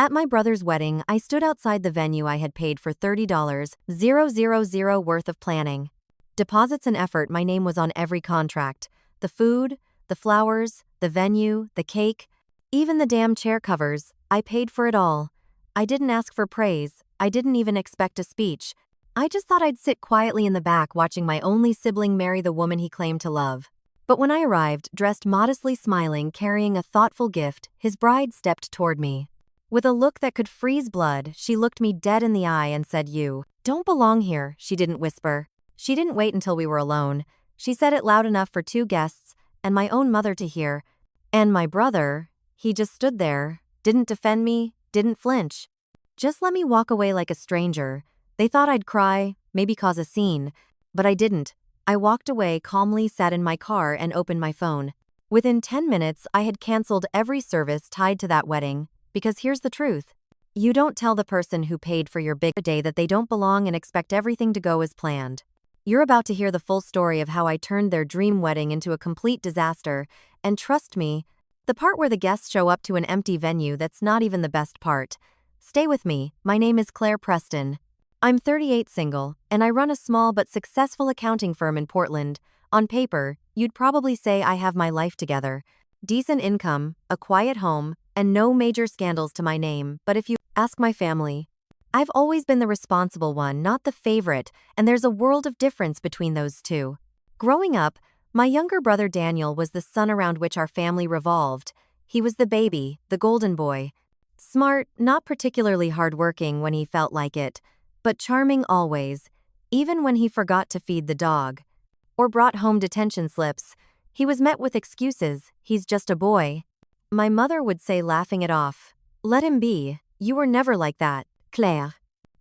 At my brother's wedding, I stood outside the venue I had paid for $30,000 worth of planning. Deposits and effort, my name was on every contract. The food, the flowers, the venue, the cake, even the damn chair covers, I paid for it all. I didn't ask for praise, I didn't even expect a speech. I just thought I'd sit quietly in the back watching my only sibling marry the woman he claimed to love. But when I arrived, dressed modestly smiling, carrying a thoughtful gift, his bride stepped toward me. With a look that could freeze blood, she looked me dead in the eye and said, "You don't belong here," she didn't whisper. She didn't wait until we were alone. She said it loud enough for 2 guests and my own mother to hear. And my brother, he just stood there, didn't defend me, didn't flinch. Just let me walk away like a stranger. They thought I'd cry, maybe cause a scene, but I didn't. I walked away, calmly sat in my car and opened my phone. Within 10 minutes, I had canceled every service tied to that wedding. Because here's the truth. You don't tell the person who paid for your big day that they don't belong and expect everything to go as planned. You're about to hear the full story of how I turned their dream wedding into a complete disaster, and trust me, the part where the guests show up to an empty venue, that's not even the best part. Stay with me. My name is Claire Preston. I'm 38, single, and I run a small but successful accounting firm in Portland. On paper, you'd probably say I have my life together. Decent income, a quiet home, and no major scandals to my name, but if you ask my family, I've always been the responsible one, not the favorite, and there's a world of difference between those two. Growing up, my younger brother Daniel was the sun around which our family revolved. He was the baby, the golden boy. Smart, not particularly hardworking when he felt like it, but charming always, even when he forgot to feed the dog or brought home detention slips. He was met with excuses. He's just a boy. My mother would say, laughing it off, "Let him be. You were never like that, Claire."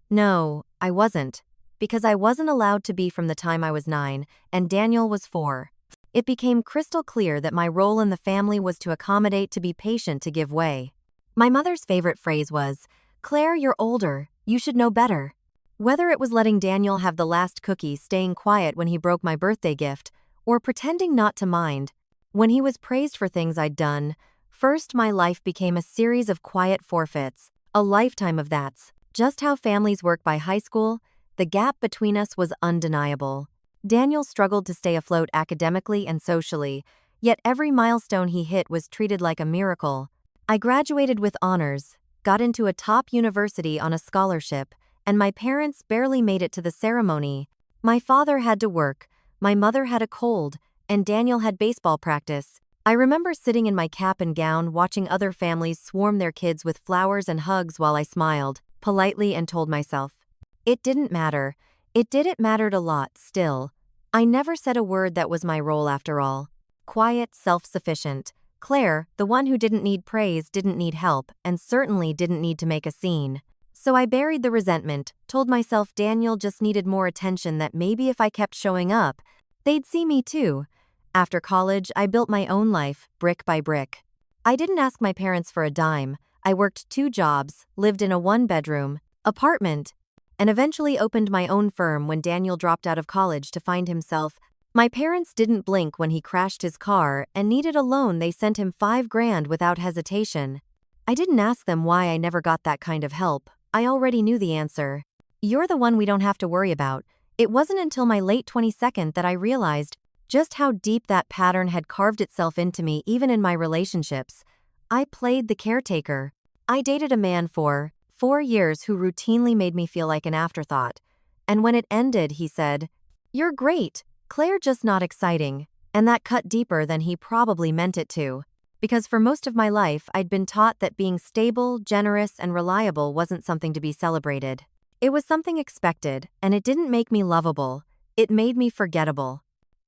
No, I wasn't. Because I wasn't allowed to be from the time I was 9, and Daniel was 4. It became crystal clear that my role in the family was to accommodate, to be patient, to give way. My mother's favorite phrase was, "Claire, you're older. You should know better." Whether it was letting Daniel have the last cookie, staying quiet when he broke my birthday gift, or pretending not to mind when he was praised for things I'd done, first, my life became a series of quiet forfeits, a lifetime of that's. Just how families work. By high school, the gap between us was undeniable. Daniel struggled to stay afloat academically and socially, yet every milestone he hit was treated like a miracle. I graduated with honors, got into a top university on a scholarship, and my parents barely made it to the ceremony. My father had to work, my mother had a cold, and Daniel had baseball practice. I remember sitting in my cap and gown watching other families swarm their kids with flowers and hugs while I smiled politely and told myself, it didn't matter. It mattered a lot still. I never said a word. That was my role after all. Quiet, self-sufficient. Claire, the one who didn't need praise, didn't need help, and certainly didn't need to make a scene. So I buried the resentment, told myself Daniel just needed more attention, that maybe if I kept showing up, they'd see me too. After college, I built my own life, brick by brick. I didn't ask my parents for a dime. I worked 2 jobs, lived in a 1-bedroom apartment, and eventually opened my own firm when Daniel dropped out of college to find himself. My parents didn't blink when he crashed his car and needed a loan. They sent him $5,000 without hesitation. I didn't ask them why I never got that kind of help. I already knew the answer. You're the one we don't have to worry about. It wasn't until my late 22nd that I realized just how deep that pattern had carved itself into me. Even in my relationships, I played the caretaker. I dated a man for 4 years who routinely made me feel like an afterthought. And when it ended, he said, "You're great, Claire, just not exciting." And that cut deeper than he probably meant it to. Because for most of my life, I'd been taught that being stable, generous, and reliable wasn't something to be celebrated. It was something expected, and it didn't make me lovable. It made me forgettable.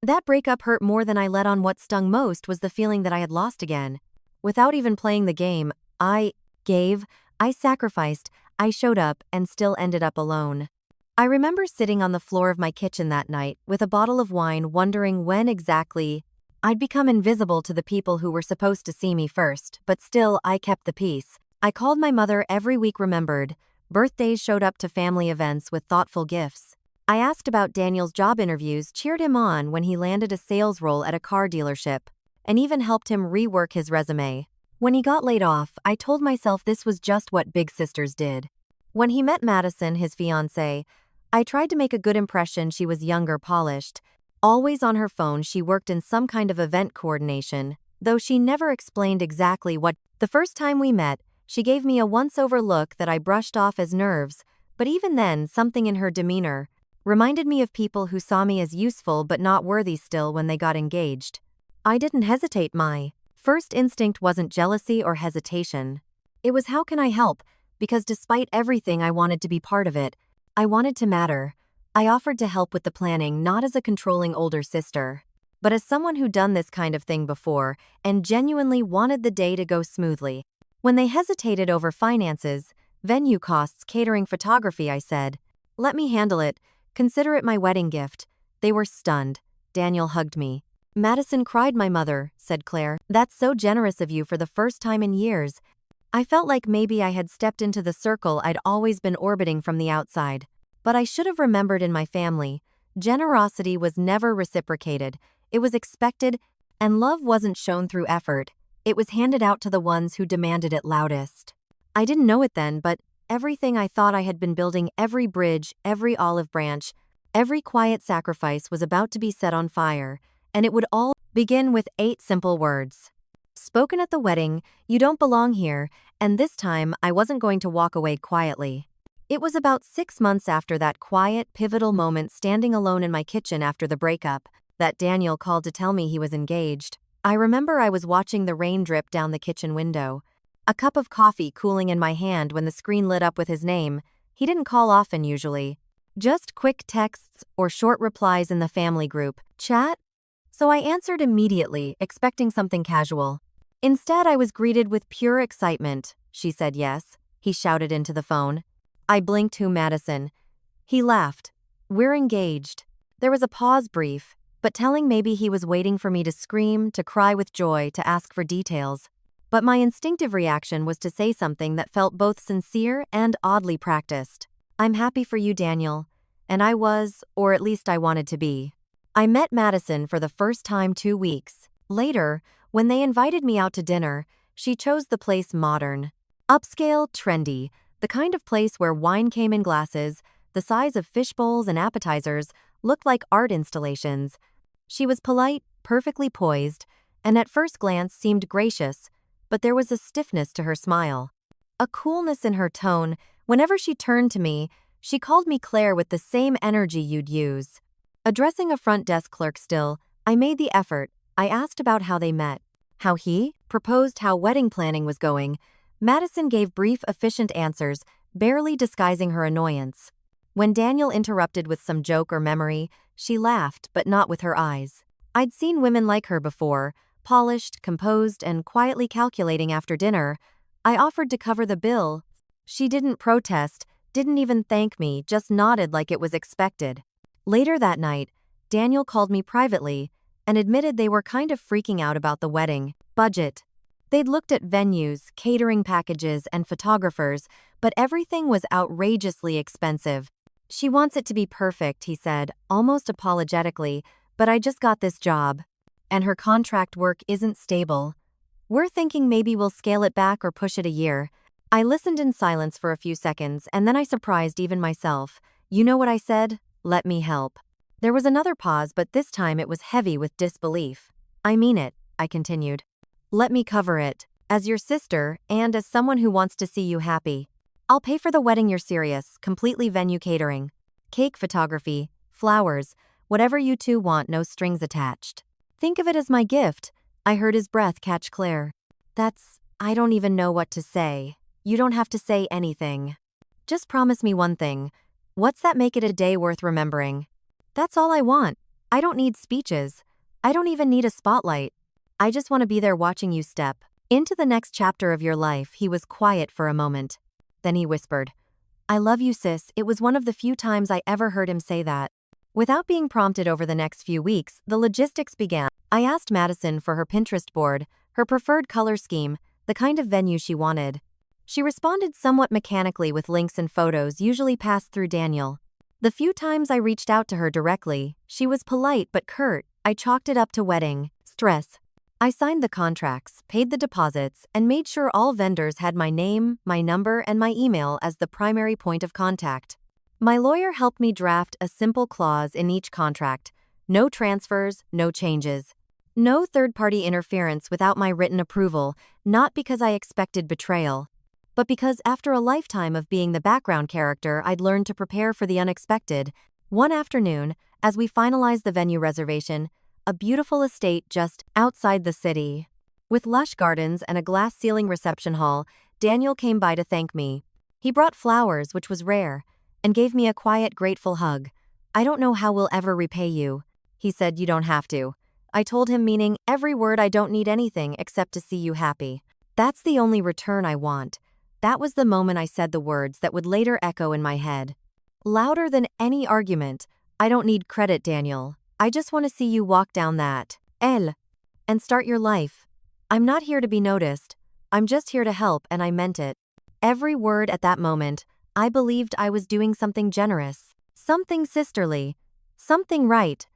That breakup hurt more than I let on. What stung most was the feeling that I had lost again. Without even playing the game, I gave, I sacrificed, I showed up, and still ended up alone. I remember sitting on the floor of my kitchen that night with a bottle of wine, wondering when exactly I'd become invisible to the people who were supposed to see me first, but still, I kept the peace. I called my mother every week, remembered birthdays, showed up to family events with thoughtful gifts. I asked about Daniel's job interviews, cheered him on when he landed a sales role at a car dealership, and even helped him rework his resume. When he got laid off, I told myself this was just what big sisters did. When he met Madison, his fiancée, I tried to make a good impression. She was younger, polished. Always on her phone, she worked in some kind of event coordination, though she never explained exactly what. The first time we met, she gave me a once-over look that I brushed off as nerves, but even then, something in her demeanor reminded me of people who saw me as useful but not worthy still when they got engaged. I didn't hesitate. My first instinct wasn't jealousy or hesitation. It was how can I help, because despite everything I wanted to be part of it. I wanted to matter. I offered to help with the planning not as a controlling older sister, but as someone who'd done this kind of thing before and genuinely wanted the day to go smoothly. When they hesitated over finances, venue costs, catering, photography, I said, "Let me handle it. Consider it my wedding gift." They were stunned. Daniel hugged me. "Madison cried." "My mother," said Claire. "That's so generous of you for the first time in years." I felt like maybe I had stepped into the circle I'd always been orbiting from the outside. But I should have remembered in my family, generosity was never reciprocated, it was expected, and love wasn't shown through effort, it was handed out to the ones who demanded it loudest. I didn't know it then, but everything I thought I had been building, every bridge, every olive branch, every quiet sacrifice was about to be set on fire, and it would all begin with 8 simple words. Spoken at the wedding, "You don't belong here," and this time I wasn't going to walk away quietly. It was about 6 months after that quiet, pivotal moment, standing alone in my kitchen after the breakup, that Daniel called to tell me he was engaged. I remember I was watching the rain drip down the kitchen window, a cup of coffee cooling in my hand when the screen lit up with his name. He didn't call often usually. Just quick texts or short replies in the family group chat. So I answered immediately, expecting something casual. Instead, I was greeted with pure excitement. "She said yes," he shouted into the phone. I blinked. "Who, Madison?" He laughed. "We're engaged." There was a pause, brief, but telling. Maybe he was waiting for me to scream, to cry with joy, to ask for details. But my instinctive reaction was to say something that felt both sincere and oddly practiced. "I'm happy for you, Daniel." And I was, or at least I wanted to be. I met Madison for the first time 2 weeks later. When they invited me out to dinner, she chose the place modern, upscale, trendy, the kind of place where wine came in glasses, the size of fish bowls, and appetizers looked like art installations. She was polite, perfectly poised, and at first glance seemed gracious, but there was a stiffness to her smile, a coolness in her tone. Whenever she turned to me, she called me Claire with the same energy you'd use. Addressing a front desk clerk still, I made the effort. I asked about how they met, how he proposed, how wedding planning was going. Madison gave brief, efficient answers, barely disguising her annoyance. When Daniel interrupted with some joke or memory, she laughed, but not with her eyes. I'd seen women like her before, polished, composed, and quietly calculating. After dinner, I offered to cover the bill. She didn't protest, didn't even thank me, just nodded like it was expected. Later that night, Daniel called me privately and admitted they were kind of freaking out about the wedding budget. They'd looked at venues, catering packages, and photographers, but everything was outrageously expensive. "She wants it to be perfect," he said, almost apologetically, "but I just got this job, and her contract work isn't stable. We're thinking maybe we'll scale it back or push it a year." I listened in silence for a few seconds, and then I surprised even myself. "You know what I said? Let me help." There was another pause, but this time it was heavy with disbelief. "I mean it," I continued. "Let me cover it. As your sister, and as someone who wants to see you happy. I'll pay for the wedding. You're serious, completely venue catering. Cake, photography, flowers, whatever you two want, no strings attached. Think of it as my gift." I heard his breath catch Claire. I don't even know what to say." "You don't have to say anything. Just promise me one thing." "What's that? Make it a day worth remembering." "That's all I want. I don't need speeches. I don't even need a spotlight. I just want to be there watching you step into the next chapter of your life." He was quiet for a moment. Then he whispered, "I love you, sis." It was one of the few times I ever heard him say that. Without being prompted over the next few weeks, the logistics began. I asked Madison for her Pinterest board, her preferred color scheme, the kind of venue she wanted. She responded somewhat mechanically with links and photos usually passed through Daniel. The few times I reached out to her directly, she was polite but curt. I chalked it up to wedding stress. I signed the contracts, paid the deposits, and made sure all vendors had my name, my number, and my email as the primary point of contact. My lawyer helped me draft a simple clause in each contract: no transfers, no changes. No third-party interference without my written approval, not because I expected betrayal, but because after a lifetime of being the background character, I'd learned to prepare for the unexpected. One afternoon, as we finalized the venue reservation, a beautiful estate just outside the city, with lush gardens and a glass-ceiling reception hall, Daniel came by to thank me. He brought flowers, which was rare, and gave me a quiet, grateful hug. "I don't know how we'll ever repay you," he said. "You don't have to." I told him, meaning every word, I don't need anything except to see you happy. That's the only return I want. That was the moment I said the words that would later echo in my head, louder than any argument. "I don't need credit, Daniel. I just want to see you walk down that L and start your life. I'm not here to be noticed. I'm just here to help," and I meant it. Every word at that moment. I believed I was doing something generous, something sisterly, something right.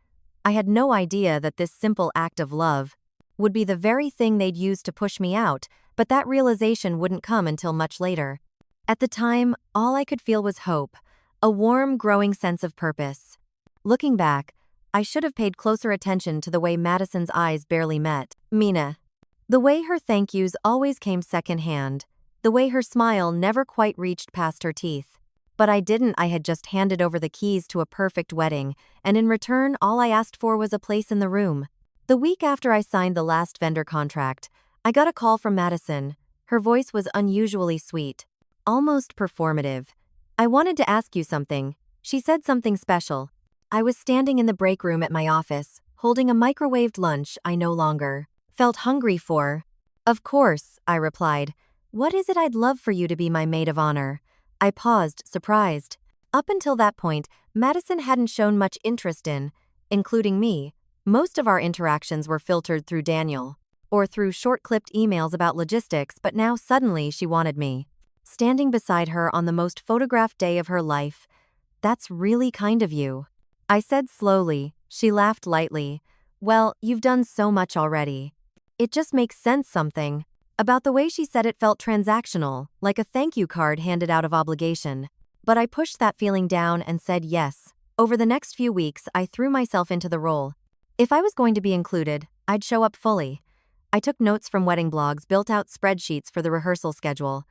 I had no idea that this simple act of love would be the very thing they'd use to push me out, but that realization wouldn't come until much later. At the time, all I could feel was hope, a warm, growing sense of purpose. Looking back, I should have paid closer attention to the way Madison's eyes barely met Mina. The way her thank yous always came secondhand, the way her smile never quite reached past her teeth. But I didn't. I had just handed over the keys to a perfect wedding, and in return, all I asked for was a place in the room. The week after I signed the last vendor contract, I got a call from Madison. Her voice was unusually sweet, almost performative. "I wanted to ask you something," she said. "Something special." I was standing in the break room at my office, holding a microwaved lunch I no longer felt hungry for. "Of course," I replied. "What is it?" "I'd love for you to be my maid of honor." I paused, surprised. Up until that point, Madison hadn't shown much interest in, including me. Most of our interactions were filtered through Daniel, or through short-clipped emails about logistics, but now suddenly she wanted me. Standing beside her on the most photographed day of her life. "That's really kind of you," I said slowly. She laughed lightly. "Well, you've done so much already. It just makes sense." Something about the way she said it felt transactional, like a thank you card handed out of obligation. But I pushed that feeling down and said yes. Over the next few weeks, I threw myself into the role. If I was going to be included, I'd show up fully. I took notes from wedding blogs, built out spreadsheets for the rehearsal schedule,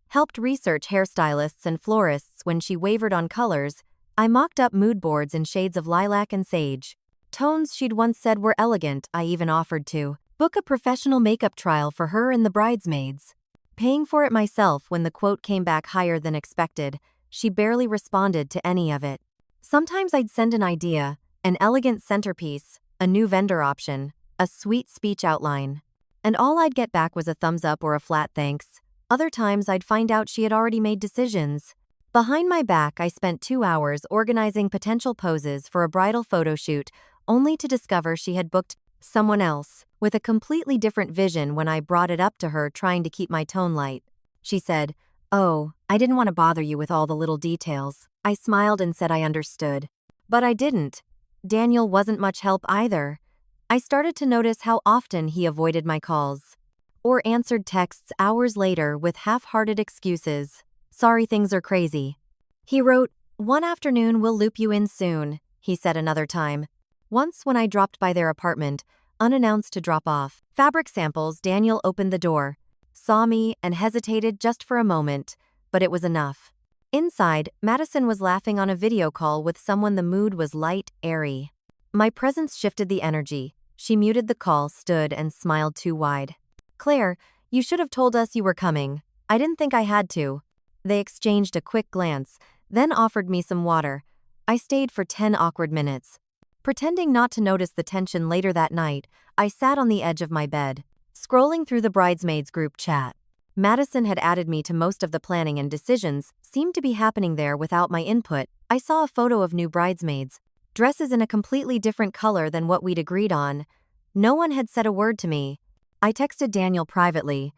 helped research hairstylists and florists when she wavered on colors. I mocked up mood boards in shades of lilac and sage, tones she'd once said were elegant. I even offered to book a professional makeup trial for her and the bridesmaids, paying for it myself. When the quote came back higher than expected, she barely responded to any of it. Sometimes I'd send an idea, an elegant centerpiece, a new vendor option, a sweet speech outline, and all I'd get back was a thumbs up or a flat thanks. Other times I'd find out she had already made decisions. Behind my back, I spent 2 hours organizing potential poses for a bridal photo shoot, only to discover she had booked someone else, with a completely different vision. When I brought it up to her, trying to keep my tone light, she said, "Oh, I didn't want to bother you with all the little details." I smiled and said I understood. But I didn't. Daniel wasn't much help either. I started to notice how often he avoided my calls, or answered texts hours later with half-hearted excuses. "Sorry, things are crazy." He wrote, "One afternoon we'll loop you in soon," he said another time. Once when I dropped by their apartment, unannounced to drop off fabric samples, Daniel opened the door, saw me, and hesitated just for a moment, but it was enough. Inside, Madison was laughing on a video call with someone. The mood was light, airy. My presence shifted the energy. She muted the call, stood, and smiled too wide. "Claire, you should have told us you were coming." "I didn't think I had to." They exchanged a quick glance, then offered me some water. I stayed for 10 awkward minutes. Pretending not to notice the tension. Later that night, I sat on the edge of my bed, scrolling through the bridesmaids group chat. Madison had added me to most of the planning, and decisions seemed to be happening there without my input. I saw a photo of new bridesmaids, dresses in a completely different color than what we'd agreed on. No one had said a word to me. I texted Daniel privately,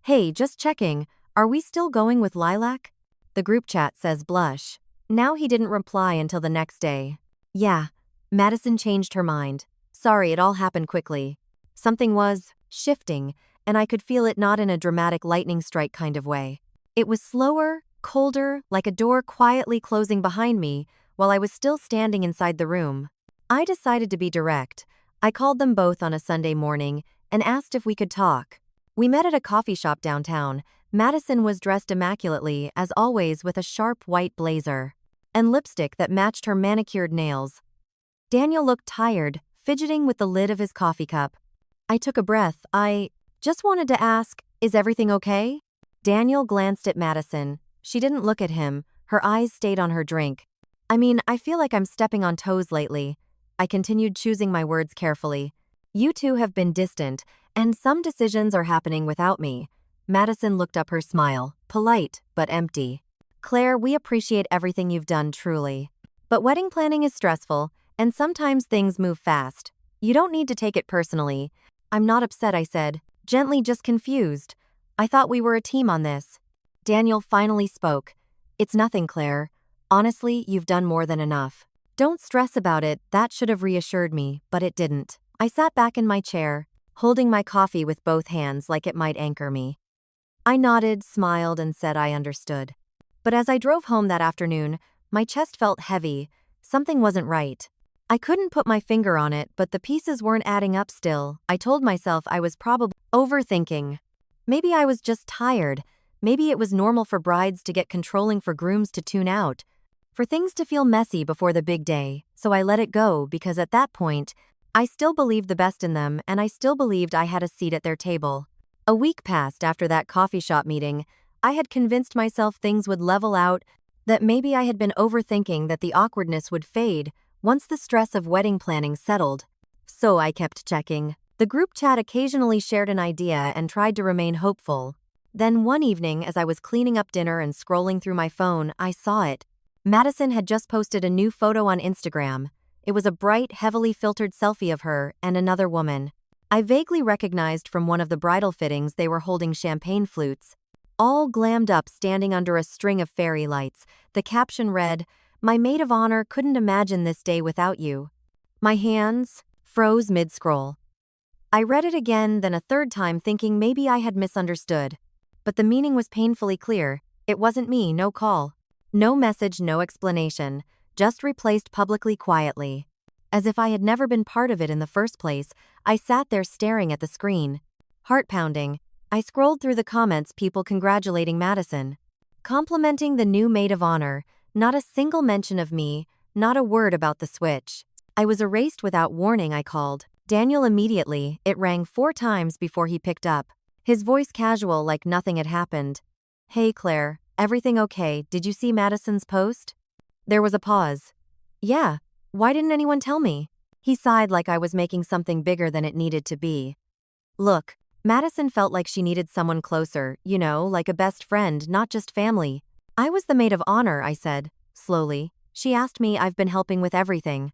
"Hey, just checking, are we still going with lilac?" The group chat says blush. Now he didn't reply until the next day. "Yeah." Madison changed her mind. "Sorry, it all happened quickly." Something was shifting, and I could feel it not in a dramatic lightning strike kind of way. It was slower, colder, like a door quietly closing behind me while I was still standing inside the room. I decided to be direct. I called them both on a Sunday morning and asked if we could talk. We met at a coffee shop downtown. Madison was dressed immaculately, as always, with a sharp white blazer and lipstick that matched her manicured nails. Daniel looked tired, fidgeting with the lid of his coffee cup. I took a breath. I just wanted to ask, is everything okay? Daniel glanced at Madison. She didn't look at him. Her eyes stayed on her drink. I mean, I feel like I'm stepping on toes lately. I continued, choosing my words carefully. You two have been distant, and some decisions are happening without me. Madison looked up, her smile, polite but empty. Claire, we appreciate everything you've done, truly. But wedding planning is stressful, and sometimes things move fast. You don't need to take it personally. I'm not upset, I said, gently, just confused. I thought we were a team on this. Daniel finally spoke. It's nothing, Claire. Honestly, you've done more than enough. Don't stress about it. That should have reassured me, but it didn't. I sat back in my chair, holding my coffee with both hands like it might anchor me. I nodded, smiled, and said I understood. But as I drove home that afternoon, my chest felt heavy. Something wasn't right. I couldn't put my finger on it, but the pieces weren't adding up still. I told myself I was probably overthinking. Maybe I was just tired. Maybe it was normal for brides to get controlling, for grooms to tune out, for things to feel messy before the big day. So I let it go, because at that point, I still believed the best in them, and I still believed I had a seat at their table. A week passed after that coffee shop meeting. I had convinced myself things would level out, that maybe I had been overthinking, that the awkwardness would fade once the stress of wedding planning settled. So I kept checking. The group chat occasionally shared an idea and tried to remain hopeful. Then one evening, as I was cleaning up dinner and scrolling through my phone, I saw it. Madison had just posted a new photo on Instagram. It was a bright, heavily filtered selfie of her and another woman I vaguely recognized from one of the bridal fittings. They were holding champagne flutes, all glammed up, standing under a string of fairy lights. The caption read, "My maid of honor couldn't imagine this day without you." My hands froze mid-scroll. I read it again, then a third time, thinking maybe I had misunderstood. But the meaning was painfully clear. It wasn't me, no call, no message, no explanation, just replaced publicly, quietly. As if I had never been part of it in the first place, I sat there staring at the screen, heart pounding. I scrolled through the comments, people congratulating Madison, complimenting the new maid of honor. Not a single mention of me, not a word about the switch. I was erased without warning. I called Daniel immediately. It rang 4 times before he picked up, his voice casual, like nothing had happened. Hey Claire, everything okay? Did you see Madison's post? There was a pause. Yeah, why didn't anyone tell me? He sighed, like I was making something bigger than it needed to be. Look, Madison felt like she needed someone closer, like a best friend, not just family. I was the maid of honor, I said, slowly. She asked me. I've been helping with everything.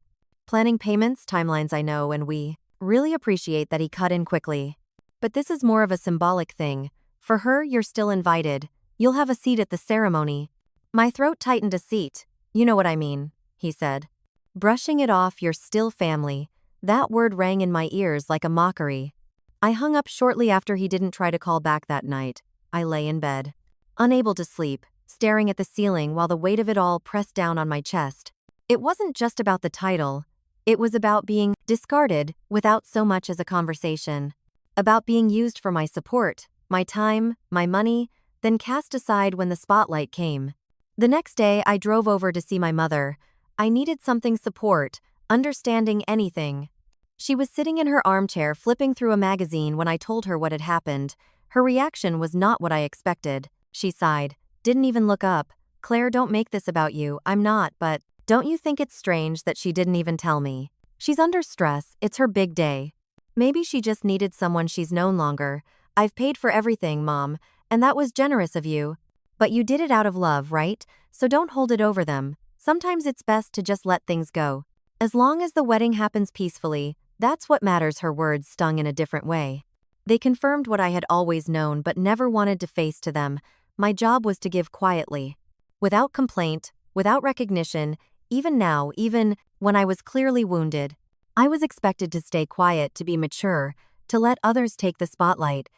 Planning payments, timelines, I know, and we really appreciate that. He cut in quickly. But this is more of a symbolic thing. For her, you're still invited. You'll have a seat at the ceremony. My throat tightened. A seat. You know what I mean, he said, brushing it off. You're still family. That word rang in my ears like a mockery. I hung up shortly after. He didn't try to call back that night. I lay in bed, unable to sleep, staring at the ceiling while the weight of it all pressed down on my chest. It wasn't just about the title. It was about being discarded without so much as a conversation. About being used for my support, my time, my money, then cast aside when the spotlight came. The next day, I drove over to see my mother. I needed something, support, understanding, anything. She was sitting in her armchair flipping through a magazine when I told her what had happened. Her reaction was not what I expected. She sighed, didn't even look up. Claire, don't make this about you. I'm not, but don't you think it's strange that she didn't even tell me? She's under stress. It's her big day. Maybe she just needed someone she's known longer. I've paid for everything, Mom, and that was generous of you. But you did it out of love, right? So don't hold it over them. Sometimes it's best to just let things go. As long as the wedding happens peacefully, that's what matters. Her words stung in a different way. They confirmed what I had always known but never wanted to face to them. My job was to give quietly, without complaint, without recognition. Even now, even when I was clearly wounded, I was expected to stay quiet, to be mature, to let others take the spotlight.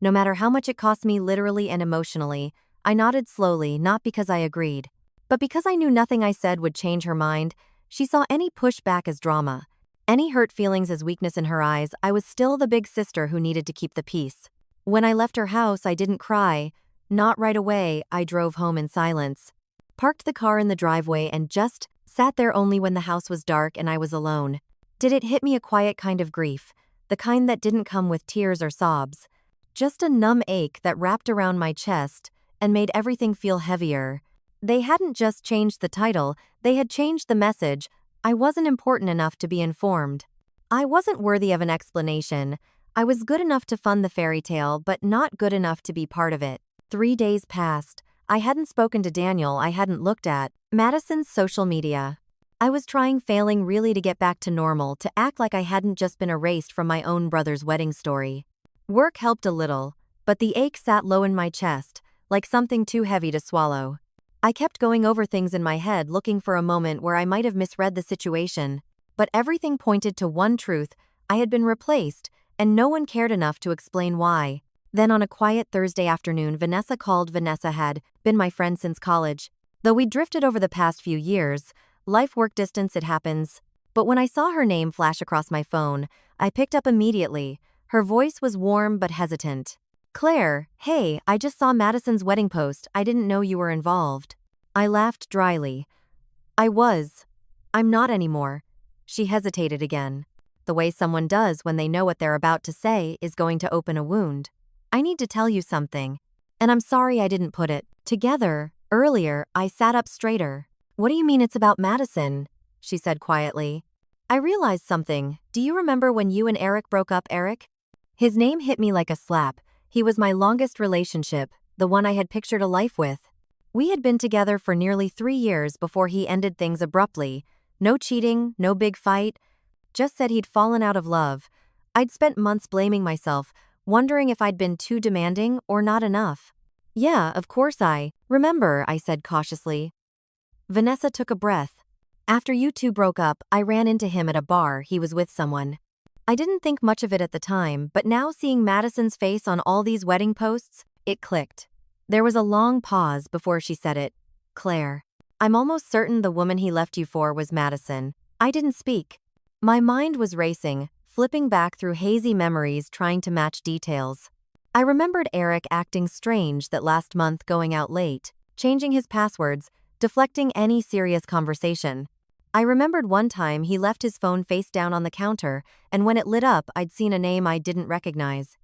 No matter how much it cost me literally and emotionally, I nodded slowly, not because I agreed, but because I knew nothing I said would change her mind. She saw any pushback as drama, any hurt feelings as weakness in her eyes. I was still the big sister who needed to keep the peace. When I left her house, I didn't cry. Not right away. I drove home in silence, parked the car in the driveway, and just sat there only when the house was dark and I was alone. Did it hit me a quiet kind of grief, the kind that didn't come with tears or sobs? Just a numb ache that wrapped around my chest and made everything feel heavier. They hadn't just changed the title, they had changed the message. I wasn't important enough to be informed. I wasn't worthy of an explanation. I was good enough to fund the fairy tale, but not good enough to be part of it. 3 days passed. I hadn't spoken to Daniel. I hadn't looked at Madison's social media. I was failing really to get back to normal, to act like I hadn't just been erased from my own brother's wedding story. Work helped a little, but the ache sat low in my chest, like something too heavy to swallow. I kept going over things in my head, looking for a moment where I might have misread the situation. But everything pointed to one truth: I had been replaced, and no one cared enough to explain why. Then on a quiet Thursday afternoon, Vanessa called. Vanessa had been my friend since college. Though we drifted over the past few years, life-work distance, it happens. But when I saw her name flash across my phone, I picked up immediately. Her voice was warm but hesitant. "Claire, hey, I just saw Madison's wedding post. I didn't know you were involved." I laughed dryly. I'm not anymore." She hesitated again. The way someone does when they know what they're about to say is going to open a wound. "I need to tell you something. And I'm sorry I didn't put it together earlier." I sat up straighter. "What do you mean it's about Madison?" she said quietly. "I realized something. Do you remember when you and Eric broke up?" Eric? His name hit me like a slap. He was my longest relationship, the one I had pictured a life with. We had been together for nearly 3 years before he ended things abruptly. No cheating, no big fight. Just said he'd fallen out of love. I'd spent months blaming myself, wondering if I'd been too demanding or not enough. "Yeah, of course I remember," I said cautiously. Vanessa took a breath. "After you two broke up, I ran into him at a bar. He was with someone." I didn't think much of it at the time, but now seeing Madison's face on all these wedding posts, it clicked. There was a long pause before she said it. "Claire, I'm almost certain the woman he left you for was Madison." I didn't speak. My mind was racing, flipping back through hazy memories, trying to match details. I remembered Eric acting strange that last month, going out late, changing his passwords, deflecting any serious conversation. I remembered one time he left his phone face down on the counter, and when it lit up, I'd seen a name I didn't recognize.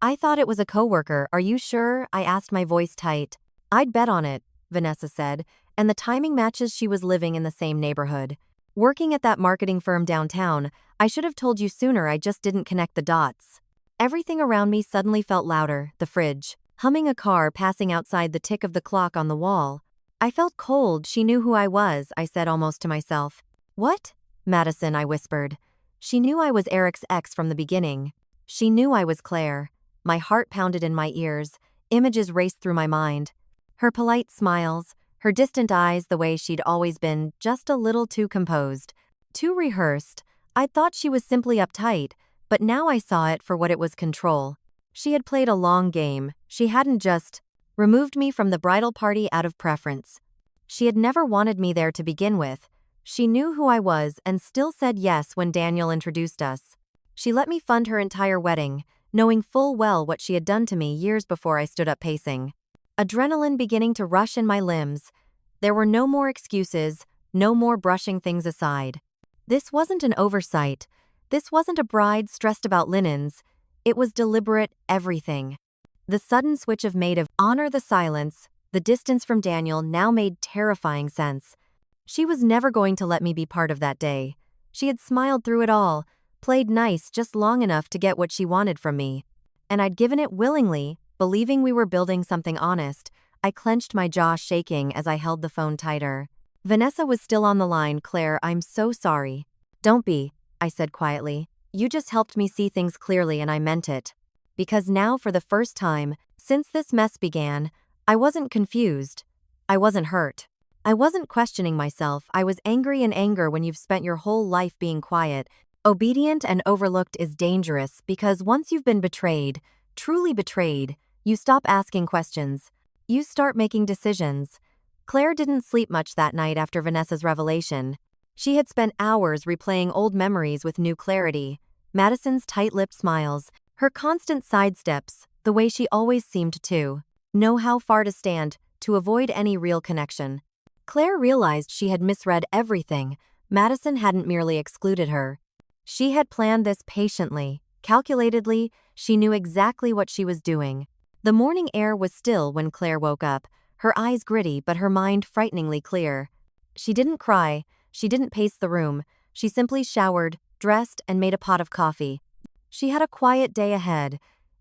I thought it was a coworker." "Are you sure?" I asked, my voice tight. "I'd bet on it," Vanessa said, "and the timing matches. She was living in the same neighborhood, working at that marketing firm downtown. I should have told you sooner. I just didn't connect the dots." Everything around me suddenly felt louder: the fridge, humming, a car passing outside, the tick of the clock on the wall. I felt cold. "She knew who I was," I said almost to myself. "What?" "Madison," I whispered. "She knew I was Eric's ex from the beginning. She knew I was Claire." My heart pounded in my ears. Images raced through my mind. Her polite smiles, her distant eyes, the way she'd always been, just a little too composed, too rehearsed. I'd thought she was simply uptight, but now I saw it for what it was: control. She had played a long game. She hadn't just removed me from the bridal party out of preference. She had never wanted me there to begin with. She knew who I was and still said yes when Daniel introduced us. She let me fund her entire wedding, knowing full well what she had done to me years before. I stood up pacing, adrenaline beginning to rush in my limbs. There were no more excuses, no more brushing things aside. This wasn't an oversight. This wasn't a bride stressed about linens. It was deliberate, everything. The sudden switch of made of honor, the silence, the distance from Daniel now made terrifying sense. She was never going to let me be part of that day. She had smiled through it all, played nice just long enough to get what she wanted from me. And I'd given it willingly, believing we were building something honest. I clenched my jaw, shaking as I held the phone tighter. Vanessa was still on the line. "Claire, I'm so sorry." "Don't be," I said quietly. "You just helped me see things clearly, and I meant it." Because now, for the first time since this mess began, I wasn't confused. I wasn't hurt. I wasn't questioning myself. I was angry, and anger when you've spent your whole life being quiet Obedient and overlooked is dangerous because once you've been betrayed, truly betrayed, you stop asking questions. You start making decisions. Claire didn't sleep much that night after Vanessa's revelation. She had spent hours replaying old memories with new clarity. Madison's tight-lipped smiles, her constant sidesteps, the way she always seemed to know how far to stand, to avoid any real connection. Claire realized she had misread everything. Madison hadn't merely excluded her. She had planned this patiently, calculatedly. She knew exactly what she was doing. The morning air was still when Claire woke up, her eyes gritty but her mind frighteningly clear. She didn't cry, she didn't pace the room, she simply showered, dressed, and made a pot of coffee. She had a quiet day ahead,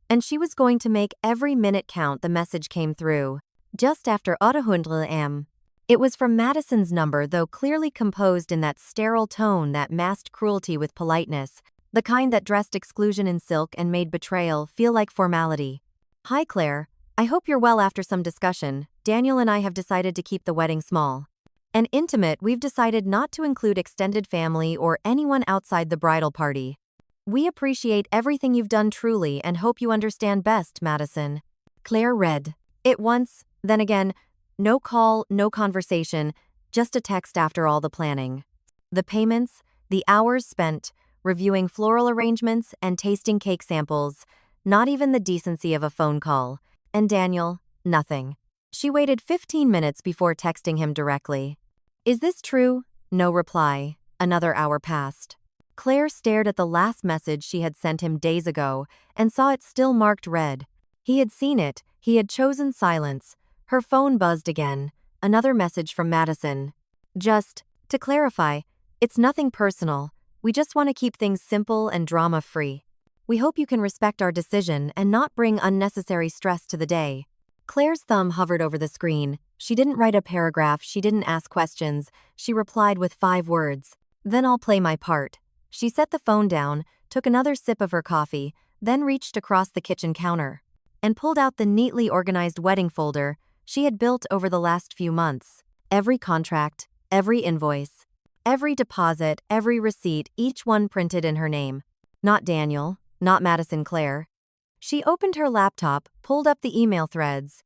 and she was going to make every minute count. The message came through just after 800 am. It was from Madison's number, though clearly composed in that sterile tone that masked cruelty with politeness, the kind that dressed exclusion in silk and made betrayal feel like formality. Hi Claire, I hope you're well. After some discussion, Daniel and I have decided to keep the wedding small and intimate. We've decided not to include extended family or anyone outside the bridal party. We appreciate everything you've done truly and hope you understand. Best, Madison. Claire read it once, then again. No call, no conversation, just a text after all the planning. The payments, the hours spent, reviewing floral arrangements and tasting cake samples, not even the decency of a phone call. And Daniel, nothing. She waited 15 minutes before texting him directly. Is this true? No reply. Another hour passed. Claire stared at the last message she had sent him days ago and saw it still marked read. He had seen it, he had chosen silence. Her phone buzzed again. Another message from Madison. Just to clarify, it's nothing personal. We just want to keep things simple and drama-free. We hope you can respect our decision and not bring unnecessary stress to the day. Claire's thumb hovered over the screen. She didn't write a paragraph, she didn't ask questions. She replied with 5 words. Then I'll play my part. She set the phone down, took another sip of her coffee, then reached across the kitchen counter and pulled out the neatly organized wedding folder she had built over the last few months. Every contract, every invoice, every deposit, every receipt, each one printed in her name. Not Daniel, not Madison. Claire. She opened her laptop, pulled up the email threads,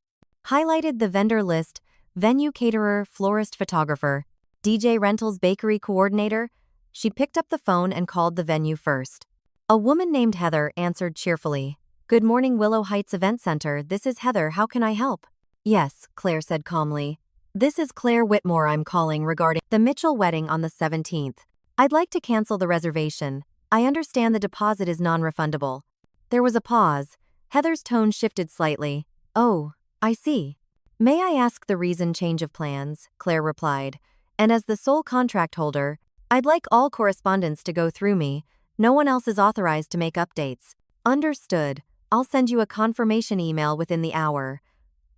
highlighted the vendor list: venue caterer, florist, photographer, DJ rentals, bakery coordinator. She picked up the phone and called the venue first. A woman named Heather answered cheerfully. Good morning, Willow Heights Event Center. This is Heather. How can I help? Yes, Claire said calmly. This is Claire Whitmore. I'm calling regarding the Mitchell wedding on the 17th. I'd like to cancel the reservation. I understand the deposit is non-refundable. There was a pause. Heather's tone shifted slightly. Oh, I see. May I ask the reason? Change of plans, Claire replied. And as the sole contract holder, I'd like all correspondence to go through me. No one else is authorized to make updates. Understood. I'll send you a confirmation email within the hour.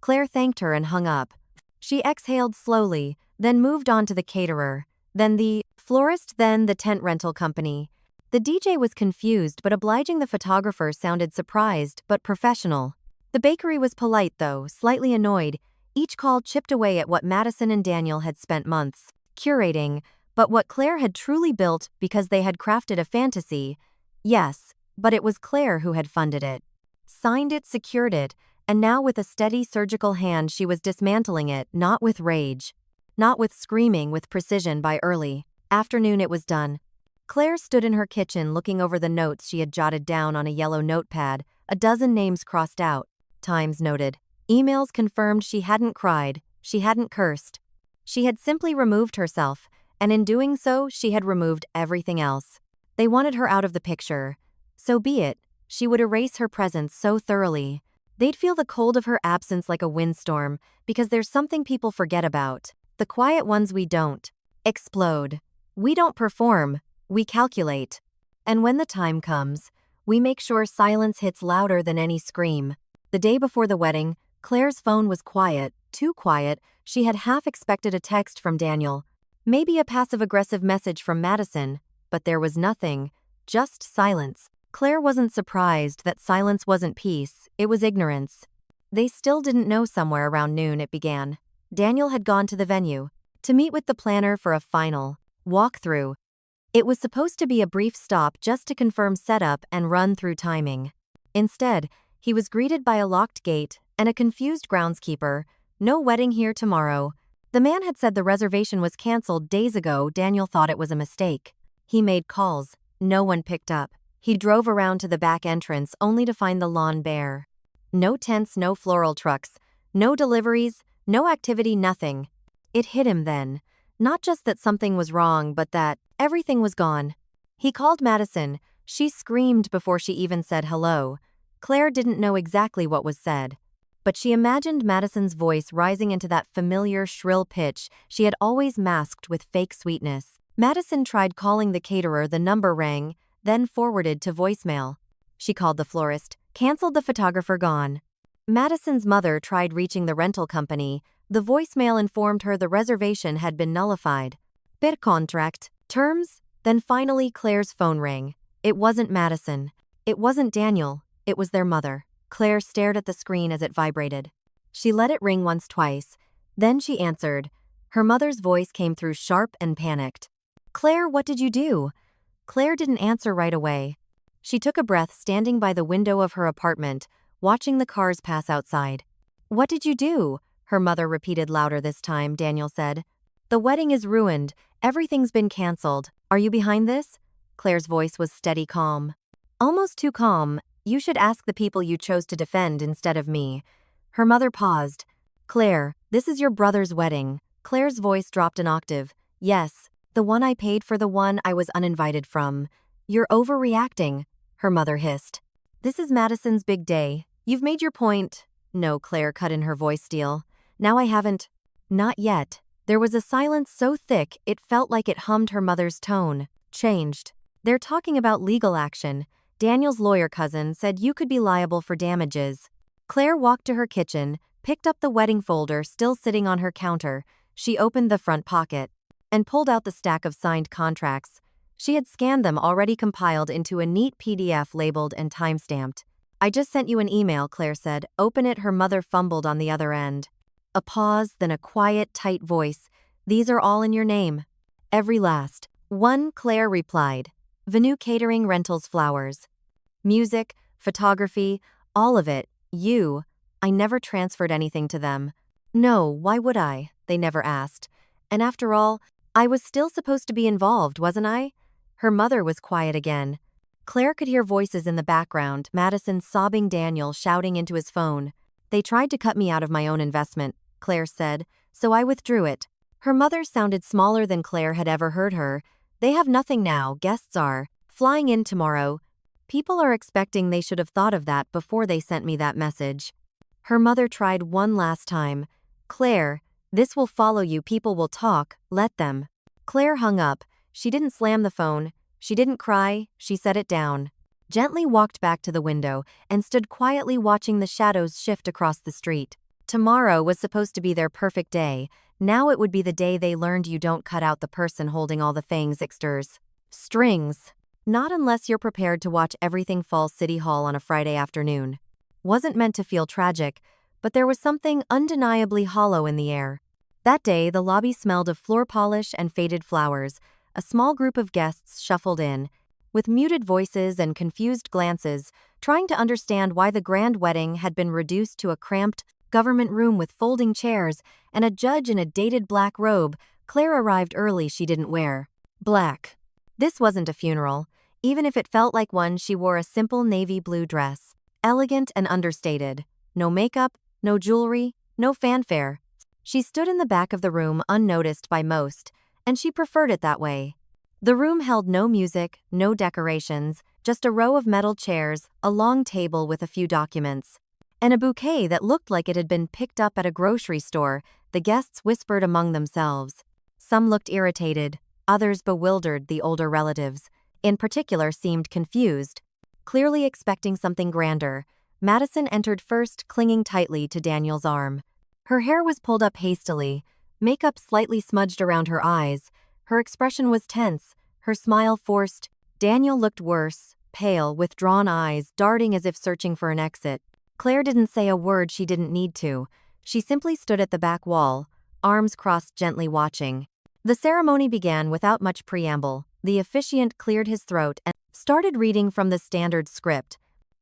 Claire thanked her and hung up. She exhaled slowly, then moved on to the caterer, then the florist, then the tent rental company. The DJ was confused but obliging. The photographer sounded surprised but professional. The bakery was polite though, slightly annoyed. Each call chipped away at what Madison and Daniel had spent months curating, but what Claire had truly built because they had crafted a fantasy. Yes, but it was Claire who had funded it, signed it, secured it, and now with a steady surgical hand she was dismantling it, not with rage, not with screaming, with precision. By early afternoon it was done. Claire stood in her kitchen looking over the notes she had jotted down on a yellow notepad, a dozen names crossed out, times noted, emails confirmed. She hadn't cried, she hadn't cursed. She had simply removed herself, and in doing so she had removed everything else. They wanted her out of the picture. So be it. She would erase her presence so thoroughly. They'd feel the cold of her absence like a windstorm, because there's something people forget about. The quiet ones. We don't explode. We don't perform. We calculate. And when the time comes, we make sure silence hits louder than any scream. The day before the wedding, Claire's phone was quiet, too quiet. She had half expected a text from Daniel, maybe a passive-aggressive message from Madison, but there was nothing, just silence. Claire wasn't surprised that silence wasn't peace, it was ignorance. They still didn't know. Somewhere around noon it began. Daniel had gone to the venue to meet with the planner for a final walkthrough. It was supposed to be a brief stop just to confirm setup and run through timing. Instead, he was greeted by a locked gate and a confused groundskeeper. "No wedding here tomorrow." The man had said the reservation was canceled days ago. Daniel thought it was a mistake. He made calls. No one picked up. He drove around to the back entrance only to find the lawn bare. No tents, no floral trucks, no deliveries, no activity, nothing. It hit him then. Not just that something was wrong, but that everything was gone. He called Madison. She screamed before she even said hello. Claire didn't know exactly what was said, but she imagined Madison's voice rising into that familiar shrill pitch she had always masked with fake sweetness. Madison tried calling the caterer. The number rang, then forwarded to voicemail. She called the florist, canceled the photographer, gone. Madison's mother tried reaching the rental company. The voicemail informed her the reservation had been nullified. Per contract, terms? Then finally Claire's phone rang. It wasn't Madison. It wasn't Daniel. It was their mother. Claire stared at the screen as it vibrated. She let it ring once, twice. Then she answered. Her mother's voice came through sharp and panicked. "Claire, what did you do?" Claire didn't answer right away. She took a breath, standing by the window of her apartment, watching the cars pass outside. "What did you do?" her mother repeated louder this time. Daniel said. "The wedding is ruined. Everything's been canceled. Are you behind this?" Claire's voice was steady, calm. Almost too calm. "You should ask the people you chose to defend instead of me." Her mother paused. "Claire, this is your brother's wedding." Claire's voice dropped an octave. "Yes, the one I paid for, the one I was uninvited from." "You're overreacting," her mother hissed. "This is Madison's big day. You've made your point." "No," Claire cut in, her voice steel. "Now I haven't." "Not yet." There was a silence so thick it felt like it hummed. Her mother's tone changed. "They're talking about legal action. Daniel's lawyer cousin said you could be liable for damages." Claire walked to her kitchen, picked up the wedding folder still sitting on her counter. She opened the front pocket and pulled out the stack of signed contracts. She had scanned them, already compiled into a neat PDF labeled and time-stamped. "I just sent you an email," Claire said. "Open it." Her mother fumbled on the other end. A pause, then a quiet, tight voice. "These are all in your name." "Every last one," Claire replied. "Venue, catering, rentals, flowers, music, photography, all of it. You." "I never transferred anything to them." "No, why would I?" "They never asked. And after all, I was still supposed to be involved, wasn't I?" Her mother was quiet again. Claire could hear voices in the background, Madison sobbing, Daniel shouting into his phone. "They tried to cut me out of my own investment," Claire said, "so I withdrew it." Her mother sounded smaller than Claire had ever heard her. "They have nothing now. Guests are flying in tomorrow. People are expecting. They should have thought of that before they sent me that message." Her mother tried one last time. "Claire, this will follow you. People will talk. Let them." Claire hung up. She didn't slam the phone. She didn't cry. She set it down, gently walked back to the window, and stood quietly watching the shadows shift across the street. Tomorrow was supposed to be their perfect day. Now it would be the day they learned you don't cut out the person holding all the fangs, extras, strings. Not unless you're prepared to watch everything fall. City Hall on a Friday afternoon wasn't meant to feel tragic, but there was something undeniably hollow in the air. That day, the lobby smelled of floor polish and faded flowers. A small group of guests shuffled in, with muted voices and confused glances, trying to understand why the grand wedding had been reduced to a cramped government room with folding chairs and a judge in a dated black robe. Claire arrived early. She didn't wear black. This wasn't a funeral. Even if it felt like one, she wore a simple navy blue dress, elegant and understated. No makeup, no jewelry, no fanfare. She stood in the back of the room, unnoticed by most, and she preferred it that way. The room held no music, no decorations, just a row of metal chairs, a long table with a few documents, and a bouquet that looked like it had been picked up at a grocery store. The guests whispered among themselves. Some looked irritated, others bewildered. The older relatives, in particular, seemed confused, clearly expecting something grander. Madison entered first, clinging tightly to Daniel's arm. Her hair was pulled up hastily, makeup slightly smudged around her eyes. Her expression was tense, her smile forced. Daniel looked worse, pale, with drawn eyes, darting as if searching for an exit. Claire didn't say a word. She didn't need to. She simply stood at the back wall, arms crossed, gently watching. The ceremony began without much preamble. The officiant cleared his throat and started reading from the standard script.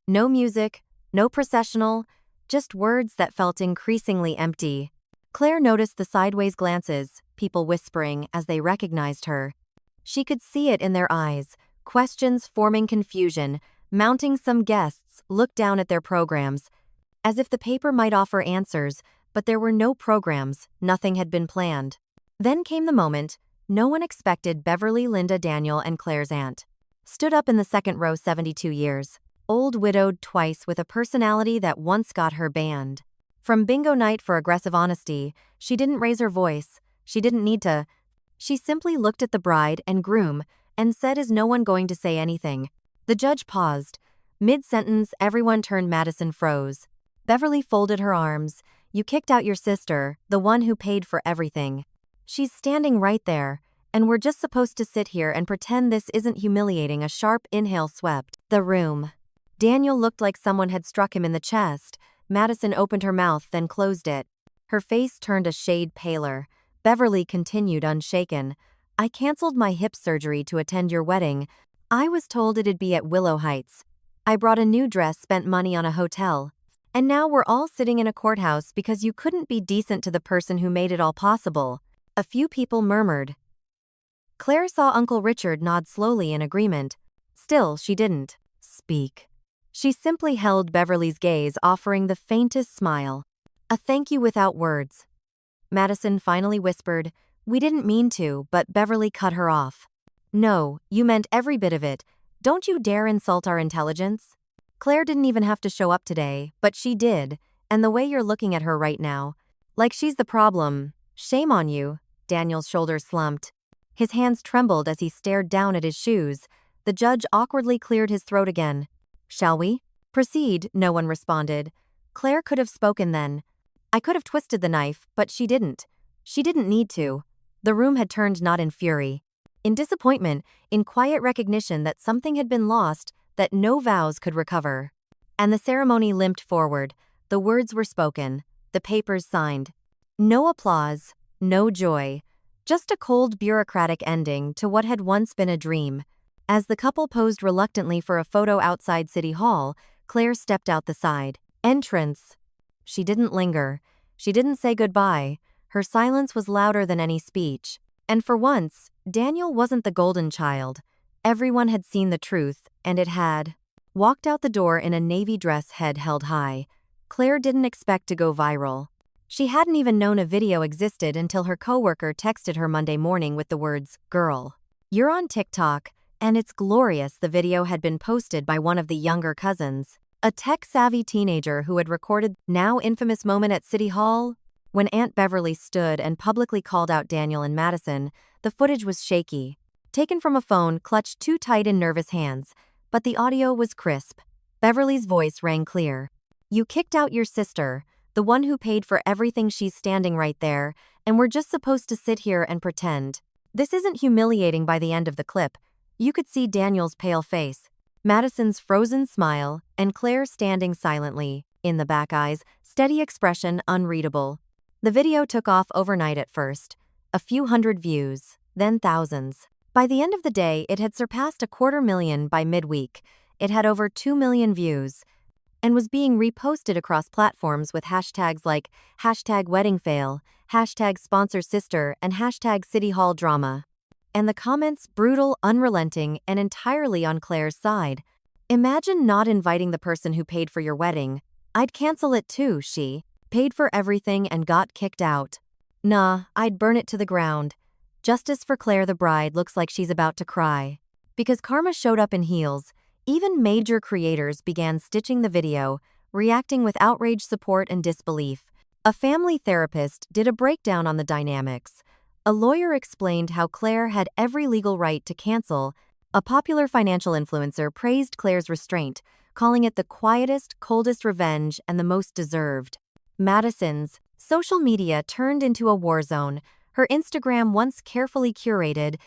No music, no processional, just words that felt increasingly empty. Claire noticed the sideways glances, people whispering as they recognized her. She could see it in their eyes, questions forming confusion, mounting. Some guests looked down at their programs, as if the paper might offer answers, but there were no programs, nothing had been planned. Then came the moment no one expected. Beverly, Linda, Daniel, and Claire's aunt stood up in the second row. 72 years. Old, widowed twice, with a personality that once got her banned from bingo night for aggressive honesty. She didn't raise her voice. She didn't need to. She simply looked at the bride and groom and said, "Is no one going to say anything?" The judge paused. Mid-sentence, everyone turned. Madison froze. Beverly folded her arms. "You kicked out your sister, the one who paid for everything. She's standing right there, and we're just supposed to sit here and pretend this isn't humiliating." A sharp inhale swept the room. Daniel looked like someone had struck him in the chest. Madison opened her mouth, then closed it. Her face turned a shade paler. Beverly continued unshaken. "I canceled my hip surgery to attend your wedding. I was told it'd be at Willow Heights. I brought a new dress, spent money on a hotel. And now we're all sitting in a courthouse because you couldn't be decent to the person who made it all possible." A few people murmured. Claire saw Uncle Richard nod slowly in agreement. Still, she didn't speak. She simply held Beverly's gaze, offering the faintest smile. "A thank you without words." Madison finally whispered, "We didn't mean to," but Beverly cut her off. "No, you meant every bit of it. Don't you dare insult our intelligence." Claire didn't even have to show up today, but she did, and the way you're looking at her right now, like she's the problem. Shame on you. Daniel's shoulders slumped. His hands trembled as he stared down at his shoes. The judge awkwardly cleared his throat again. "Shall we?" "Proceed," no one responded. Claire could have spoken then. "I could have twisted the knife, but she didn't. She didn't need to." The room had turned, not in fury, in disappointment, in quiet recognition that something had been lost that no vows could recover. And the ceremony limped forward. The words were spoken, the papers signed. No applause, no joy, just a cold bureaucratic ending to what had once been a dream. As the couple posed reluctantly for a photo outside City Hall, Claire stepped out the side entrance. She didn't linger. She didn't say goodbye. Her silence was louder than any speech. And for once, Daniel wasn't the golden child. Everyone had seen the truth, and it had walked out the door in a navy dress, head held high. Claire didn't expect to go viral. She hadn't even known a video existed until her coworker texted her Monday morning with the words, "Girl, you're on TikTok, and it's glorious." The video had been posted by one of the younger cousins, a tech-savvy teenager who had recorded now infamous moment at City Hall. When Aunt Beverly stood and publicly called out Daniel and Madison, the footage was shaky, taken from a phone clutched too tight in nervous hands, but the audio was crisp. Beverly's voice rang clear. "You kicked out your sister, the one who paid for everything. She's standing right there, and we're just supposed to sit here and pretend. This isn't humiliating." By the end of the clip, you could see Daniel's pale face, Madison's frozen smile, and Claire standing silently, in the back eyes, steady expression unreadable. The video took off overnight at first. A few hundred views, then thousands. By the end of the day, it had surpassed 250,000. By midweek, it had over 2 million views, and was being reposted across platforms with hashtags like #weddingfail, #sponsor-sister, and #City Hall drama. And the comments brutal, unrelenting, and entirely on Claire's side. "Imagine not inviting the person who paid for your wedding. I'd cancel it too. She paid for everything and got kicked out. Nah, I'd burn it to the ground." Justice for Claire. The bride looks like she's about to cry. Because karma showed up in heels, even major creators began stitching the video, reacting with outrage, support, and disbelief. A family therapist did a breakdown on the dynamics. A lawyer explained how Claire had every legal right to cancel. A popular financial influencer praised Claire's restraint, calling it the quietest, coldest revenge and the most deserved. Madison's social media turned into a war zone. Her Instagram, once carefully curated,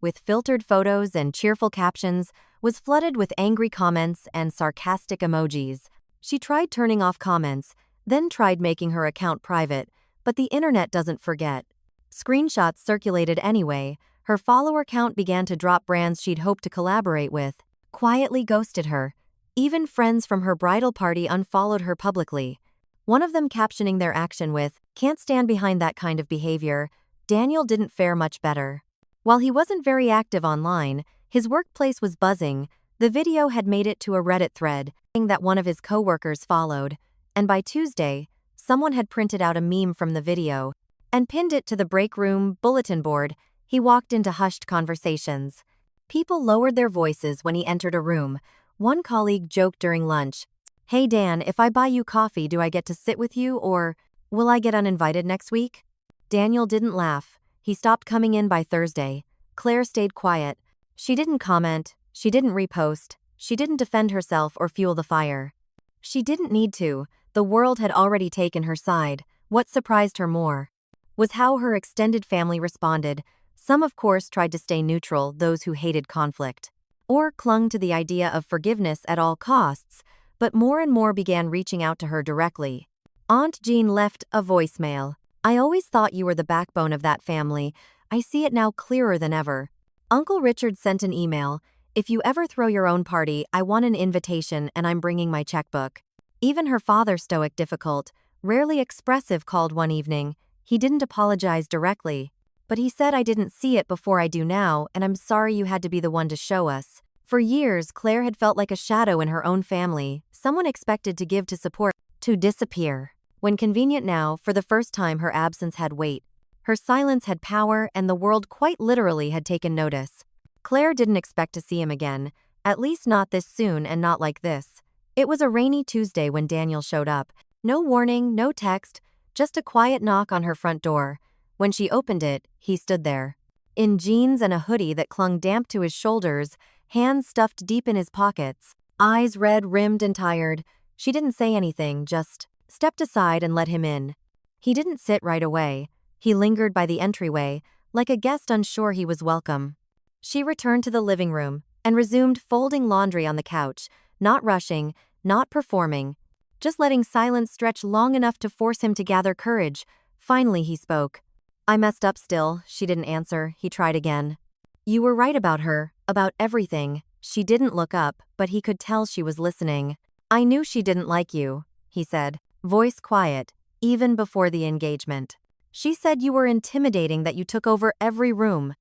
with filtered photos and cheerful captions, was flooded with angry comments and sarcastic emojis. She tried turning off comments, then tried making her account private, but the internet doesn't forget. Screenshots circulated anyway, Her follower count began to drop. Brands she'd hoped to collaborate with quietly ghosted her. Even friends from her bridal party unfollowed her publicly. One of them captioning their action with, "Can't stand behind that kind of behavior." Daniel didn't fare much better. While he wasn't very active online, his workplace was buzzing. The video had made it to a Reddit thread that one of his co-workers followed, and by Tuesday, someone had printed out a meme from the video and pinned it to the break room bulletin board. He walked into hushed conversations. People lowered their voices when he entered a room. One colleague joked during lunch, "Hey Dan, if I buy you coffee, do I get to sit with you, or will I get uninvited next week?" Daniel didn't laugh. He stopped coming in by Thursday. Claire stayed quiet. She didn't comment, she didn't repost, she didn't defend herself or fuel the fire. She didn't need to. The world had already taken her side. What surprised her more was how her extended family responded. Some, of course, tried to stay neutral, those who hated conflict or clung to the idea of forgiveness at all costs, but more and more began reaching out to her directly. Aunt Jean left a voicemail. "I always thought you were the backbone of that family. I see it now clearer than ever." Uncle Richard sent an email. "If you ever throw your own party, I want an invitation and I'm bringing my checkbook." Even her father, stoic, difficult, rarely expressive, called one evening. He didn't apologize directly, but he said, "I didn't see it before, I do now, and I'm sorry you had to be the one to show us." For years, Claire had felt like a shadow in her own family, someone expected to give, to support, to disappear. When convenient now, for the first time, her absence had weight. Her silence had power, and the world quite literally had taken notice. Claire didn't expect to see him again, at least not this soon and not like this. It was a rainy Tuesday when Daniel showed up. No warning, no text, just a quiet knock on her front door. When she opened it, he stood there. In jeans and a hoodie that clung damp to his shoulders, hands stuffed deep in his pockets, eyes red-rimmed and tired. She didn't say anything, just stepped aside and let him in. He didn't sit right away. He lingered by the entryway, like a guest unsure he was welcome. She returned to the living room and resumed folding laundry on the couch, not rushing, not performing, just letting silence stretch long enough to force him to gather courage. Finally he spoke. "I messed up still." She didn't answer. He tried again. "You were right about her, about everything." She didn't look up, but he could tell she was listening. "I knew she didn't like you," he said, voice quiet, even before the engagement. "She said you were intimidating, that you took over every room.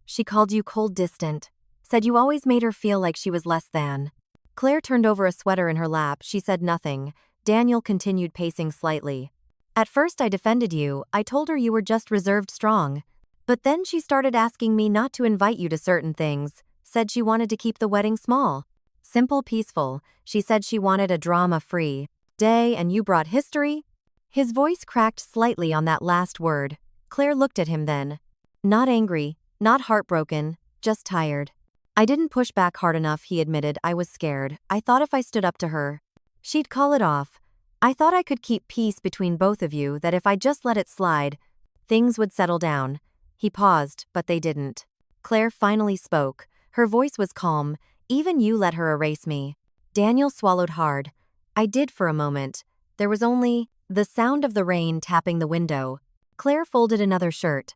She called you cold, distant, said you always made her feel like she was less than." Claire turned over a sweater in her lap. She said nothing. Daniel continued, pacing slightly. "At first I defended you. I told her you were just reserved strong. But then she started asking me not to invite you to certain things, said she wanted to keep the wedding small. Simple, peaceful. She said she wanted a drama-free day, and you brought history." His voice cracked slightly on that last word. Claire looked at him then. Not angry, not heartbroken, just tired. "I didn't push back hard enough," he admitted. "I was scared. I thought if I stood up to her, she'd call it off. I thought I could keep peace between both of you, that if I just let it slide, things would settle down." He paused, but they didn't. Claire finally spoke. Her voice was calm. "Even you let her erase me." Daniel swallowed hard. "I did for a moment. There was only the sound of the rain tapping the window." Claire folded another shirt.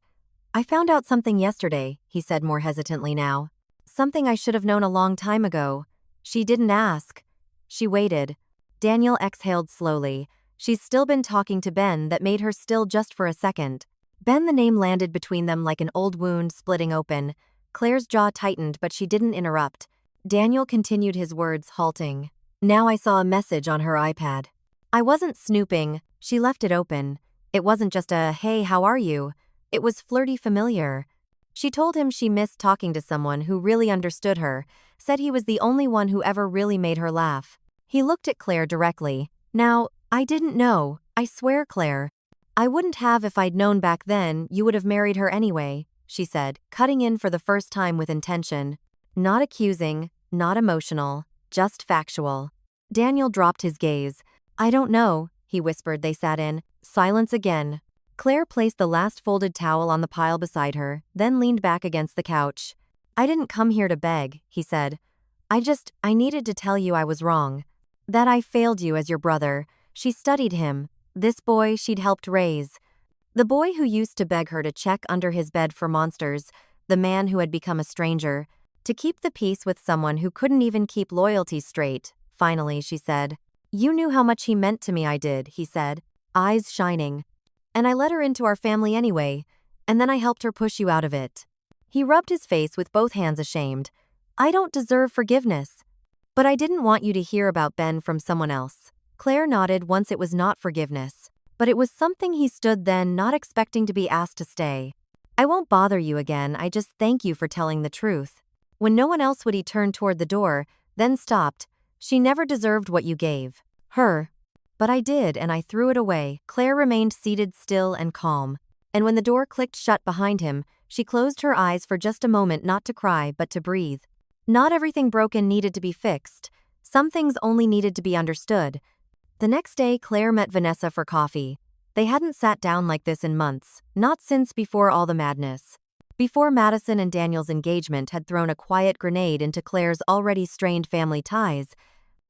"I found out something yesterday," he said more hesitantly now. "Something I should have known a long time ago." She didn't ask. She waited. Daniel exhaled slowly. "She's still been talking to Ben. That made her still, just for a second." Ben, the name landed between them like an old wound splitting open. Claire's jaw tightened, but she didn't interrupt. Daniel continued, his words halting. "Now I saw a message on her iPad. I wasn't snooping. She left it open. It wasn't just a, 'Hey, how are you?' It was flirty, familiar. She told him she missed talking to someone who really understood her, said he was the only one who ever really made her laugh." He looked at Claire directly. "Now, I didn't know. I swear, Claire. I wouldn't have if I'd known back then. You would have married her anyway," she said, cutting in for the first time with intention. Not accusing, not emotional, just factual. Daniel dropped his gaze. "I don't know," he whispered. They sat in silence again. Claire placed the last folded towel on the pile beside her, then leaned back against the couch. "I didn't come here to beg," he said. I needed to tell you I was wrong. That I failed you as your brother." She studied him. This boy she'd helped raise. The boy who used to beg her to check under his bed for monsters. the man who had become a stranger, to keep the peace with someone who couldn't even keep loyalty straight. Finally, she said. You knew how much he meant to me. I did, he said, eyes shining. And I let her into our family anyway, and then I helped her push you out of it. He rubbed his face with both hands, ashamed. I don't deserve forgiveness. But I didn't want you to hear about Ben from someone else. Claire nodded. Once it was not forgiveness, but it was something. He stood then, not expecting to be asked to stay. I won't bother you again. I just thank you for telling the truth. When no one else would, he turned toward the door, then stopped. She never deserved what you gave her. But I did, and I threw it away. Claire remained seated, still and calm. And when the door clicked shut behind him, she closed her eyes for just a moment, not to cry but to breathe. Not everything broken needed to be fixed. Some things only needed to be understood. The next day, Claire met Vanessa for coffee. They hadn't sat down like this in months, not since before all the madness. Before Madison and Daniel's engagement had thrown a quiet grenade into Claire's already strained family ties.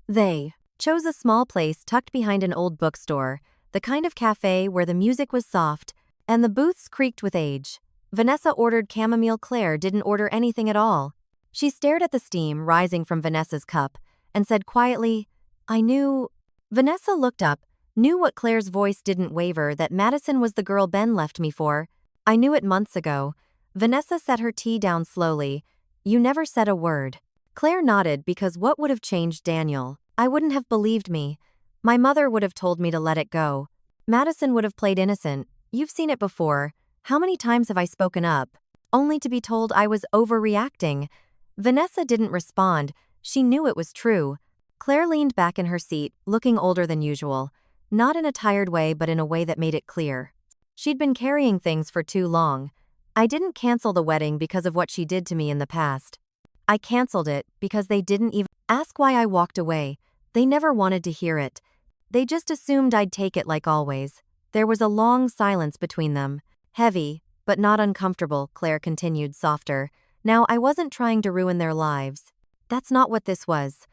They chose a small place tucked behind an old bookstore, the kind of cafe where the music was soft and the booths creaked with age. Vanessa ordered chamomile. Claire didn't order anything at all. She stared at the steam rising from Vanessa's cup and said quietly, I knew. Vanessa looked up, knew what Claire's voice didn't waver, that Madison was the girl Ben left me for. I knew it months ago. Vanessa set her tea down slowly. You never said a word. Claire nodded, because what would have changed Daniel? I wouldn't have believed me. My mother would have told me to let it go. Madison would have played innocent. You've seen it before. How many times have I spoken up, only to be told I was overreacting? Vanessa didn't respond. She knew it was true. Claire leaned back in her seat, looking older than usual. Not in a tired way, but in a way that made it clear. She'd been carrying things for too long. I didn't cancel the wedding because of what she did to me in the past. I canceled it because they didn't even ask why I walked away. They never wanted to hear it. They just assumed I'd take it like always. There was a long silence between them. Heavy, but not uncomfortable, Claire continued, softer. Now, I wasn't trying to ruin their lives. That's not what this was.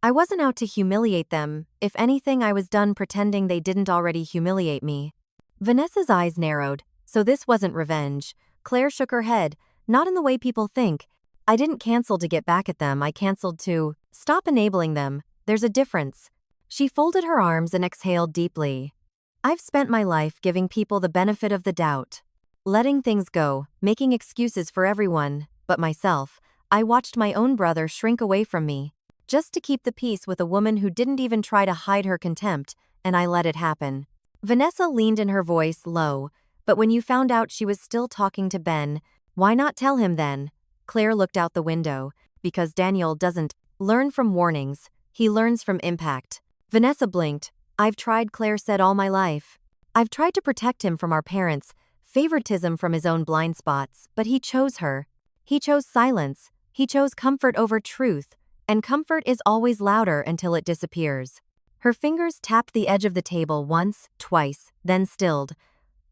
I wasn't out to humiliate them. If anything, I was done pretending they didn't already humiliate me. Vanessa's eyes narrowed. So this wasn't revenge. Claire shook her head. Not in the way people think. I didn't cancel to get back at them. I canceled to stop enabling them. There's a difference. She folded her arms and exhaled deeply. I've spent my life giving people the benefit of the doubt, letting things go, making excuses for everyone but myself. I watched my own brother shrink away from me, just to keep the peace with a woman who didn't even try to hide her contempt, and I let it happen. Vanessa leaned in, her voice low. But when you found out she was still talking to Ben, why not tell him then? Claire looked out the window. Because Daniel doesn't learn from warnings, he learns from impact. Vanessa blinked. I've tried, Claire said, all my life. I've tried to protect him from our parents, favoritism from his own blind spots, but he chose her. He chose silence. He chose comfort over truth, and comfort is always louder until it disappears. Her fingers tapped the edge of the table once, twice, then stilled.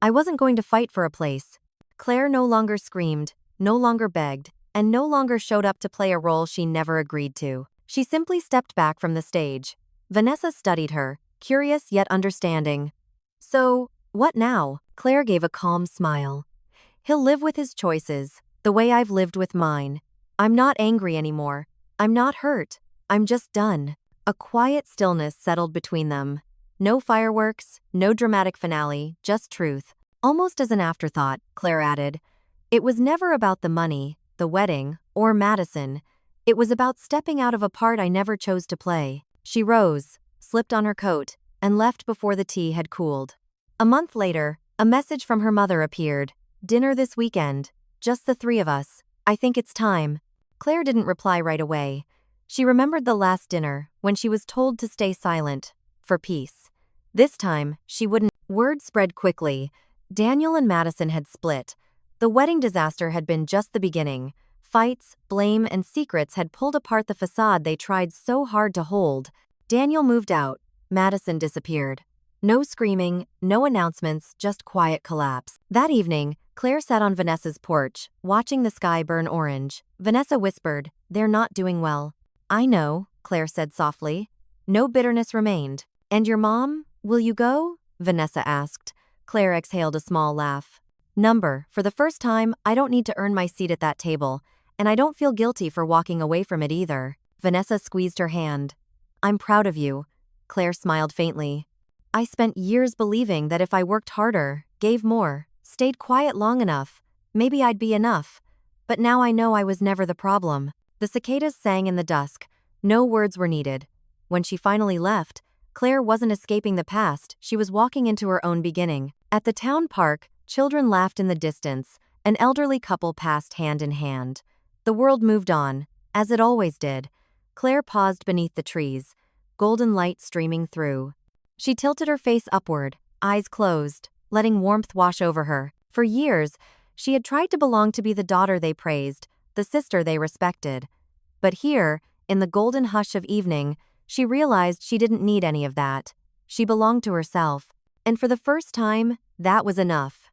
I wasn't going to fight for a place. Claire no longer screamed, no longer begged, and no longer showed up to play a role she never agreed to. She simply stepped back from the stage. Vanessa studied her, curious yet understanding. So, what now? Claire gave a calm smile. He'll live with his choices, the way I've lived with mine. I'm not angry anymore. I'm not hurt. I'm just done. A quiet stillness settled between them. No fireworks, no dramatic finale, just truth. Almost as an afterthought, Claire added, it was never about the money, the wedding, or Madison. It was about stepping out of a part I never chose to play. She rose, slipped on her coat, and left before the tea had cooled. A month later, a message from her mother appeared. Dinner this weekend. Just the three of us. I think it's time. Claire didn't reply right away. She remembered the last dinner, when she was told to stay silent, for peace. This time, she wouldn't. Word spread quickly. Daniel and Madison had split. The wedding disaster had been just the beginning. Fights, blame, and secrets had pulled apart the facade they tried so hard to hold. Daniel moved out. Madison disappeared. No screaming, no announcements, just quiet collapse. That evening, Claire sat on Vanessa's porch, watching the sky burn orange. Vanessa whispered, they're not doing well. I know, Claire said softly. No bitterness remained. And your mom? Will you go? Vanessa asked. Claire exhaled a small laugh. For the first time, I don't need to earn my seat at that table, and I don't feel guilty for walking away from it either. Vanessa squeezed her hand. I'm proud of you. Claire smiled faintly. I spent years believing that if I worked harder, gave more, stayed quiet long enough, maybe I'd be enough. But now I know I was never the problem. The cicadas sang in the dusk. No words were needed. When she finally left, Claire wasn't escaping the past, she was walking into her own beginning. At the town park, children laughed in the distance, an elderly couple passed hand in hand. The world moved on, as it always did. Claire paused beneath the trees, golden light streaming through. She tilted her face upward, eyes closed, letting warmth wash over her. For years, she had tried to belong to be the daughter they praised, the sister they respected. But here, in the golden hush of evening, she realized she didn't need any of that. She belonged to herself. And for the first time, that was enough.